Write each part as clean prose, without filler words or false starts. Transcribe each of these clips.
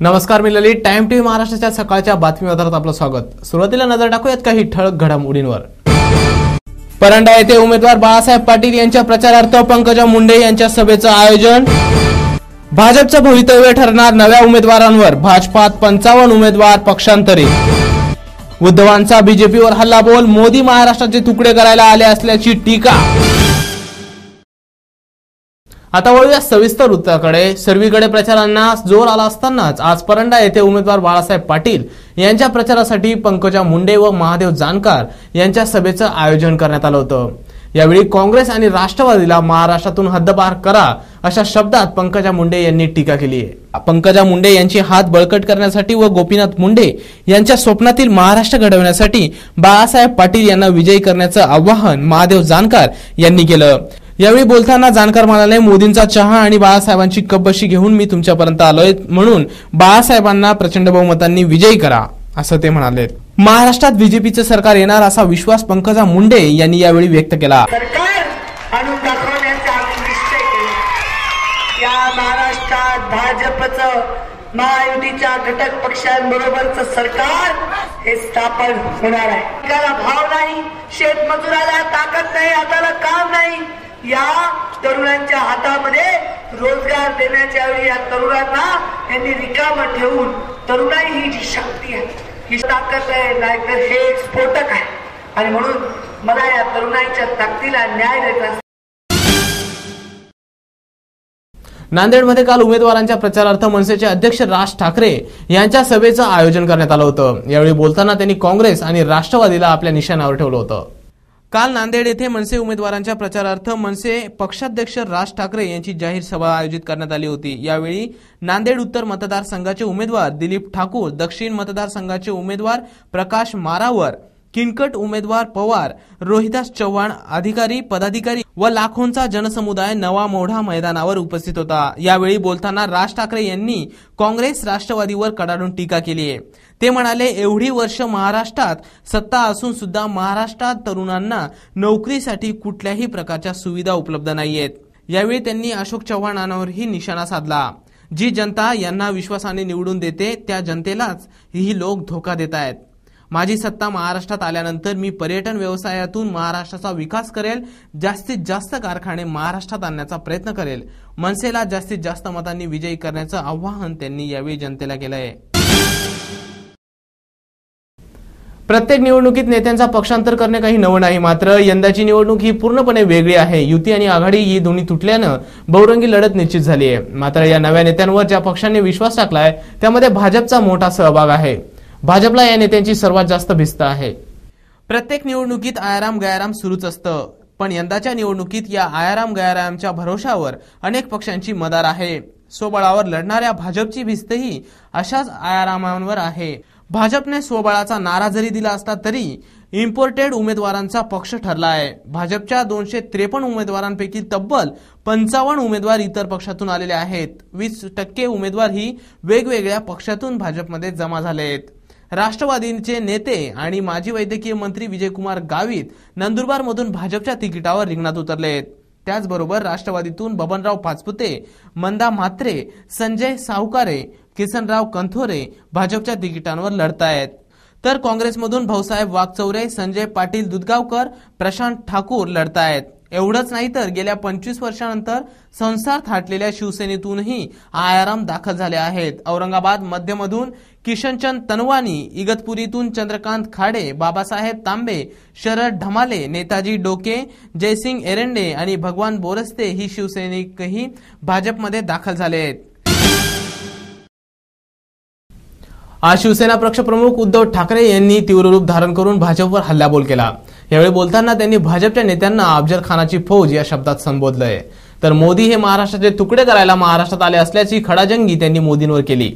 नमस्कार, मी ललित. Time TV महाराष्ट्राच्या सकाळच्या बातमीपत्रात आपलं स्वागत. सुरुवातीला नजर टाकूयात काही ठळक घडामोडींवर. परंडा येथे उमेदवार बाळासाहेब पाटील यांच्या प्रचारार्थ पंकजा मुंडे यांच्या सभेचं आयोजन. भाजपचं भवितव्य ठरणार नव्या उमेदवारांवर, भाजपात 55 उमेदवार पक्षांतरित. उद्धवांचा बीजेपीवर हल्लाबोल, मोदी महाराष्ट्राचे तुकडे करायला आले असल्याची टीका. आता वळूया सविस्तर वृत्ताकडे. सर्वीकडे प्रचारांना जोर आला असतानाच आज परंडा येथे उमेदवार बाळासाहेब पाटील यांच्या प्रचारासाठी पंकजा मुंडे व महादेव जानकर यांच्या सभेचं आयोजन करण्यात आलं होतं. यावेळी काँग्रेस आणि राष्ट्रवादीला महाराष्ट्रातून हद्दपार करा अशा शब्दात पंकजा मुंडे यांनी टीका केली आहे. पंकजा मुंडे यांची हात बळकट करण्यासाठी व गोपीनाथ मुंडे यांच्या स्वप्नातील महाराष्ट्र घडवण्यासाठी बाळासाहेब पाटील यांना विजयी करण्याचं आवाहन महादेव जानकर यांनी केलं. यावेळी बोलताना जानकर म्हणाले, मोदींचा चहा आणि बाळासाहेबांची कपबशी घेऊन मी तुमच्यापर्यंत आलोय, म्हणून बाळासाहेबांना प्रचंड बहुमतांनी विजयी करा असं ते म्हणाले. महाराष्ट्रात बीजेपीचं सरकार येणार असा विश्वास पंकजा मुंडे यांनी यावेळी व्यक्त केला. सरकार आणून दाखवण्याचा आम्ही निश्चय केला. या महाराष्ट्रात भाजपचं महायुतीच्या घटक पक्षांबरोबरचं सरकार हे स्थापन होणार आहे. त्याला भाव नाही, शेतमजुराला ताकद नाही, हाताला काम नाही. या तरुणांच्या हातामध्ये रोजगार देण्याच्या वेळी या तरुणांना यांनी रिकामं ठेवून, तरुणाई ही जी शक्ती आहे, ही ताकद आहे, नाहीतर हे एक स्फोटक आहे. आणि म्हणून मला या तरुणाईच्या ताकदीला न्याय देतात. नांदेडमध्ये काल उमेदवारांच्या प्रचारार्थ मनसेचे अध्यक्ष राज ठाकरे यांच्या सभेचं आयोजन करण्यात आलं होतं. यावेळी बोलताना त्यांनी काँग्रेस आणि राष्ट्रवादीला आपल्या निशाण्यावर ठेवलं होतं. काल नांदेड येथे मनसे उमेदवारांच्या प्रचारार्थ मनसे पक्षाध्यक्ष राज ठाकरे यांची जाहीर सभा आयोजित करण्यात आली होती. यावेळी नांदेड उत्तर मतदारसंघाचे उमेदवार दिलीप ठाकूर, दक्षिण मतदारसंघाचे उमेदवार प्रकाश मारावर, किनकट उमेदवार पवार, रोहिदास चव्हाण अधिकारी पदाधिकारी व लाखोंचा जनसमुदाय नवा मोढा मैदानावर उपस्थित होता. यावेळी बोलताना राज ठाकरे यांनी काँग्रेस राष्ट्रवादीवर कडाडून टीका केली आहे. ते म्हणाले, एवढी वर्ष महाराष्ट्रात सत्ता असून सुद्धा महाराष्ट्रात तरुणांना नोकरीसाठी कुठल्याही प्रकारच्या सुविधा उपलब्ध नाहीयेत. यावेळी त्यांनी अशोक चव्हाणांवरही निशाणा साधला. जी जनता यांना विश्वासाने निवडून देते त्या जनतेलाच ही लोक धोका देत आहेत. माझी सत्ता महाराष्ट्रात आल्यानंतर मी पर्यटन व्यवसायातून महाराष्ट्राचा विकास करेल, जास्तीत जास्त कारखाने महाराष्ट्रात आणण्याचा प्रयत्न करेल, मनसेला जास्तीत जास्त मतांनी विजयी करण्याचं आवाहन त्यांनी यावेळी जनतेला केलं आहे. प्रत्येक निवडणुकीत नेत्यांचा पक्षांतर करणे काही नवं नाही, मात्र यंदाची निवडणूक ही पूर्णपणे वेगळी आहे. युती आणि आघाडी ही दोन्ही तुटल्यानं बहुरंगी लढत निश्चित झाली आहे. मात्र या नव्या नेत्यांवर ज्या पक्षांनी विश्वास टाकलाय त्यामध्ये भाजपचा मोठा सहभाग आहे. भाजपला या नेत्यांची सर्वात जास्त भिस्त आहे. प्रत्येक निवडणुकीत आयाराम गयाराम सुरूच असतं, पण यंदाच्या निवडणुकीत या आयाराम गयारामच्या भरोशावर अनेक पक्षांची मदार आहे. स्वबळावर लढणाऱ्या भाजपची भिस्तही अशाच आयारामांवर आहे. भाजपने स्वबळाचा नारा जरी दिला असला तरी इम्पोर्टेड उमेदवारांचा पक्ष ठरला आहे. भाजपच्या 253 उमेदवारांपैकी तब्बल 55 उमेदवार इतर पक्षातून आलेले आहेत. 20% उमेदवार ही वेगवेगळ्या पक्षातून भाजपमध्ये जमा झाले आहेत. राष्ट्रवादीचे नेते आणि माजी वैद्यकीय मंत्री विजयकुमार गावित नंदुरबारमधून भाजपच्या तिकिटावर रिंगणात उतरले आहेत. त्याचबरोबर राष्ट्रवादीतून बबनराव पाचपुते, मंदा म्हात्रे, संजय सावकारे, किसनराव कंथोरे भाजपच्या तिकिटांवर लढतायत. तर काँग्रेसमधून भाऊसाहेब वागचौरे, संजय पाटील दुधगावकर, प्रशांत ठाकूर लढतायत. एवढंच नाही तर गेल्या 25 वर्षांनंतर संसार थाटलेल्या शिवसेनेतूनही आयाराम दाखल झाले आहेत. औरंगाबाद मध्यमधून किशनचंद तनवानी, इगतपुरीतून चंद्रकांत खाडे, बाबासाहेब तांबे, शरद ढमाले, नेताजी डोके, जयसिंग एरंडे आणि भगवान बोरस्ते ही शिवसैनिकही भाजपमध्ये दाखल झाले आहेत. आज शिवसेना पक्षप्रमुख उद्धव ठाकरे यांनी तीव्र रूप धारण करून भाजपवर हल्लाबोल केला. यावेळी बोलताना त्यांनी भाजपच्या नेत्यांना अफजल खानाची फौज या शब्दात संबोधलंय. तर मोदी हे महाराष्ट्राचे तुकडे करायला महाराष्ट्रात आले असल्याची खडाजंगी त्यांनी मोदींवर केली.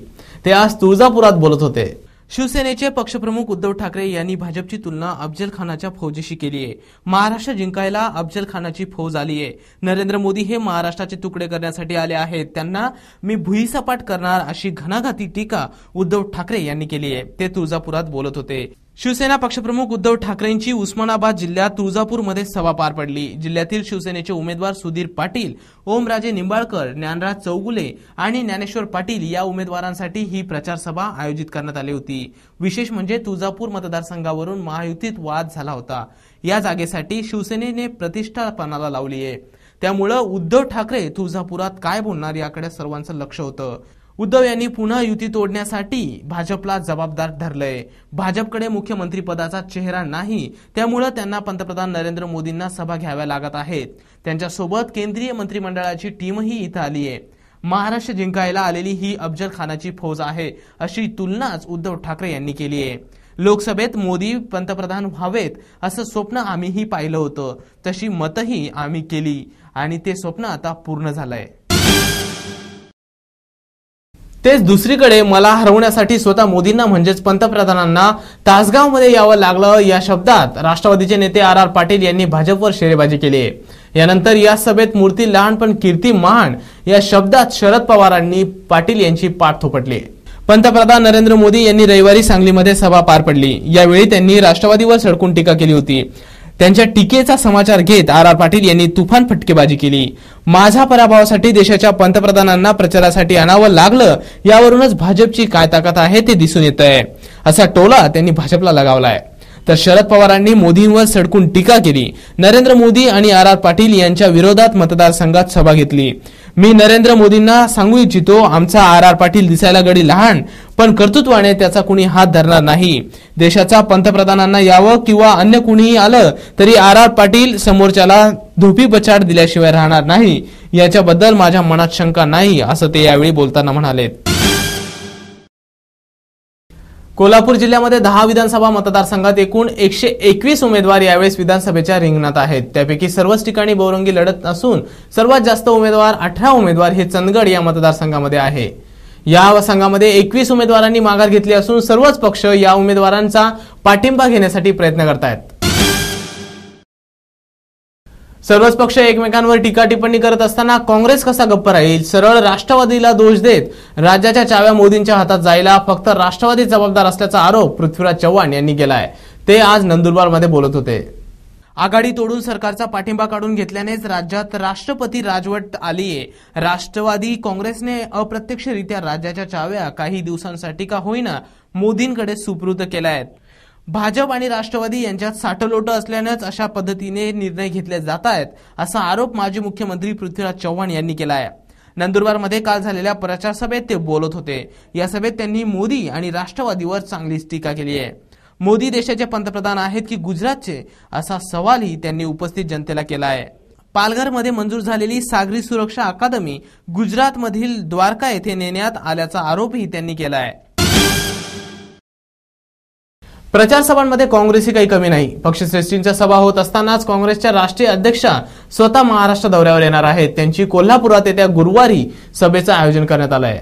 ते आज तुळजापुरात बोलत होते. शिवसेनेचे पक्षप्रमुख उद्धव ठाकरे यांनी भाजपची तुलना अफजल खानाच्या फौजेशी केली आहे. महाराष्ट्र जिंकायला अफजल खानाची फौज आली आहे. नरेंद्र मोदी हे महाराष्ट्राचे तुकडे करण्यासाठी आले आहेत. त्यांना मी भुईसपाट करणार अशी घणाघाती टीका उद्धव ठाकरे यांनी केली आहे. ते तुळजापुरात बोलत होते. शिवसेना पक्षप्रमुख उद्धव ठाकरेंची उस्मानाबाद जिल्ह्यात तुळजापूरमध्ये सभा पार पडली। जिल्ह्यातील शिवसेनेचे उमेदवार सुधीर पाटील, ओमराजे निंबाळकर, ज्ञानराज चौगुले आणि ज्ञानेश्वर पाटील या उमेदवारांसाठी ही प्रचार सभा आयोजित करण्यात आली होती। विशेष म्हणजे तुळजापूर मतदारसंघावरून महायुतीत वाद झाला होता। या जागेसाठी शिवसेनेने प्रतिष्ठा पणाला लावली आहे। त्यामुळे उद्धव ठाकरे तुळजापुरात काय बोलणार याकडे सर्वांचं लक्ष होतं। उद्धव यांनी पुन्हा युती तोडण्यासाठी भाजपला जबाबदार धरलंय। भाजपकडे मुख्यमंत्री पदाचा चेहरा नाही, त्यामुळे त्यांना पंतप्रधान नरेंद्र मोदींना सभा घ्याव्या लागत आहेत। त्यांच्यासोबत केंद्रीय मंत्रिमंडळाची टीमही इथं आली आहे। महाराष्ट्र जिंकायला आलेली ही अफजल खानाची फौज आहे, अशी तुलनाच उद्धव ठाकरे यांनी केली आहे। लोकसभेत मोदी पंतप्रधान व्हावेत असं स्वप्न आम्हीही पाहिलं होतं, तशी मतही आम्ही केली आणि ते स्वप्न आता पूर्ण झालंय। तेच दुसरीकडे मला हरवण्यासाठी स्वतः मोदींना म्हणजेच पंतप्रधानांना तासगावमध्ये यावं लागलं, या शब्दात राष्ट्रवादीचे नेते आर पाटील यांनी भाजपवर शेरेबाजी केली आहे। यानंतर या सभेत मूर्ती लहान पण कीर्ती महान या शब्दात शरद पवारांनी पाटील यांची पाठ थोपटली। पंतप्रधान नरेंद्र मोदी यांनी रविवारी सांगलीमध्ये सभा पार पडली। यावेळी त्यांनी राष्ट्रवादीवर सडकून टीका केली होती। त्यांच्या टीकेचा समाचार घेत आर पाटील यांनी तुफान फटकेबाजी केली। माझ्या पराभवासाठी देशाच्या पंतप्रधानांना प्रचारासाठी आणावं लागलं, यावरूनच भाजपची काय ताकद आहे ते दिसून येत आहे, असा टोला त्यांनी भाजपला लगावलाय। तर शरद पवारांनी मोदींवर सडकून टीका केली। नरेंद्र मोदी आणि आर पाटील यांच्या विरोधात मतदारसंघात सभा घेतली। मी नरेंद्र मोदींना सांगू इच्छितो, आमचा आर पाटील दिसायला गडी लहान, पण कर्तृत्वाने त्याचा कुणी हात धरणार नाही। देशाचा पंतप्रधानांना यावं किंवा अन्य कुणीही आलं तरी आर पाटील समोरच्याला धोपी बचाड दिल्याशिवाय राहणार नाही, याच्याबद्दल माझ्या मनात शंका नाही, असं ते यावेळी बोलताना म्हणाले। कोल्हापूर जिल्ह्यामध्ये 10 विधानसभा मतदारसंघात एकूण 121 उमेदवार यावेळेस विधानसभेच्या रिंगणात आहेत। त्यापैकी सर्वच ठिकाणी बहुरंगी लढत असून सर्वात जास्त उमेदवार 18 उमेदवार हे चंदगड या मतदारसंघामध्ये आहे। या संघामध्ये 21 उमेदवारांनी माघार घेतली असून सर्वच पक्ष या उमेदवारांचा पाठिंबा घेण्यासाठी प्रयत्न करत आहेत। सर्वच पक्ष एकमेकांवर टीका टिप्पणी करत असताना काँग्रेस कसा गप्प राहील? सरळ राष्ट्रवादीला दोष देत राज्याच्या चाव्या मोदींच्या हातात जायला फक्त राष्ट्रवादी जबाबदार असल्याचा आरोप पृथ्वीराज चव्हाण यांनी केलाय। ते आज नंदुरबारमध्ये बोलत होते। आघाडी तोडून सरकारचा पाठिंबा काढून घेतल्यानेच राज्यात राष्ट्रपती राजवट आलीये। राष्ट्रवादी काँग्रेसने अप्रत्यक्षरित्या राज्याच्या चाव्या काही दिवसांसाठी का होईना मोदींकडे सुपूर्द केल्या आहेत। भाजप आणि राष्ट्रवादी यांच्यात साठलोट असल्यानेच अशा पद्धतीने निर्णय घेतले जात आहेत, असा आरोप माजी मुख्यमंत्री पृथ्वीराज चव्हाण यांनी केला आहे। नंदुरबारमध्ये काल झालेल्या प्रचार सभेत ते बोलत होते। या सभेत त्यांनी मोदी आणि राष्ट्रवादीवर चांगलीच टीका केली आहे। मोदी देशाचे पंतप्रधान आहेत की गुजरातचे, असा सवालही त्यांनी उपस्थित जनतेला केला आहे। पालघरमध्ये मंजूर झालेली सागरी सुरक्षा अकादमी गुजरातमधील द्वारका येथे नेण्यात आल्याचा आरोपही त्यांनी केला आहे। प्रचार सभांमध्ये काँग्रेसही काही कमी नाही। पक्षश्रेष्ठींच्या सभा होत असतानाच काँग्रेसच्या राष्ट्रीय अध्यक्षा स्वतः महाराष्ट्र दौऱ्यावर येणार आहेत। त्यांची कोल्हापुरात येत्या गुरुवारी सभेचं आयोजन करण्यात आलं आहे।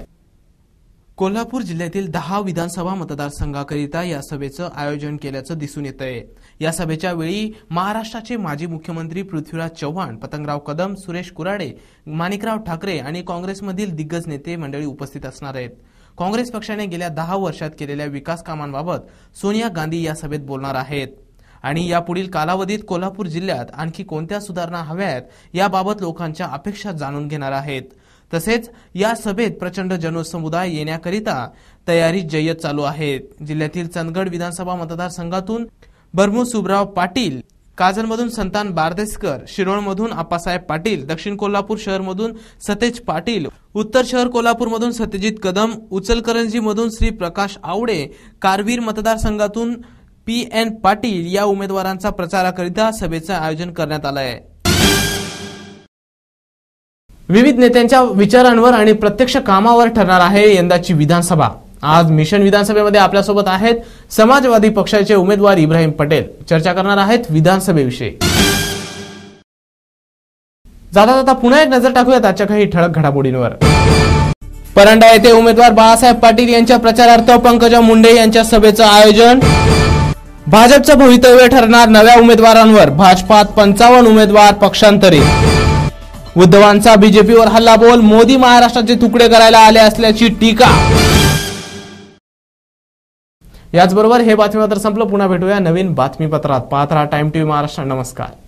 कोल्हापूर जिल्ह्यातील 10 विधानसभा मतदारसंघाकरिता या सभेचं आयोजन केल्याचं दिसून येत आहे। या सभेच्या वेळी महाराष्ट्राचे माजी मुख्यमंत्री पृथ्वीराज चव्हाण, पतंगराव कदम, सुरेश कुराडे, माणिकराव ठाकरे आणि काँग्रेसमधील दिग्गज नेते मंडळी उपस्थित असणार आहेत। काँग्रेस पक्षाने गेल्या 10 वर्षात केलेल्या विकास कामांबाबत सोनिया गांधी या सभेत बोलणार आहेत आणि यापुढील कालावधीत कोल्हापूर जिल्ह्यात आणखी कोणत्या सुधारणा हव्यात याबाबत लोकांच्या अपेक्षा जाणून घेणार आहेत। तसेच या सभेत प्रचंड जनसमुदाय येण्याकरिता तयारी जय्यत चालू आहे। जिल्ह्यातील चंदगड विधानसभा मतदारसंघातून बरमू सुब्राव पाटील, काजलमधून संतान बारदेसकर, शिरोळमधून आप्पासाहेब पाटील, दक्षिण कोल्हापूर शहरमधून सतेज पाटील, उत्तर शहर कोल्हापूरमधून सत्यजित कदम, उचलकरंजीमधून श्री प्रकाश आवडे, कारवीर मतदारसंघातून PN पाटील या उमेदवारांचा प्रचाराकरिता सभेचं आयोजन करण्यात आलं आहे। विविध नेत्यांच्या विचारांवर आणि प्रत्यक्ष कामावर ठरणार आहे यंदाची विधानसभा। आज मिशन विधानसभेमध्ये आपल्यासोबत आहेत समाजवादी पक्षाचे उमेदवार इब्राहिम पटेल। चर्चा करणार आहेत विधानसभेविषयी। जाता जाता पुन्हा एक नजर टाकूयात आजच्या काही ठळक घडामोडींवर। परंडा येथे उमेदवार बाळासाहेब पाटील यांच्या प्रचारार्थ पंकजा मुंडे यांच्या सभेचं आयोजन। भाजपचं भवितव्य ठरणार नव्या उमेदवारांवर, भाजपात 55 उमेदवार पक्षांतरित। उद्धवांचा बीजेपीवर हल्लाबोल, मोदी महाराष्ट्राचे तुकडे करायला आले असल्याची टीका। याचबरोबर हे बातमीपत्र संपलं. पुन्हा भेटूया नवीन बातमीपत्रात. पाहत राहा टाइम टीव्ही महाराष्ट्र. नमस्कार.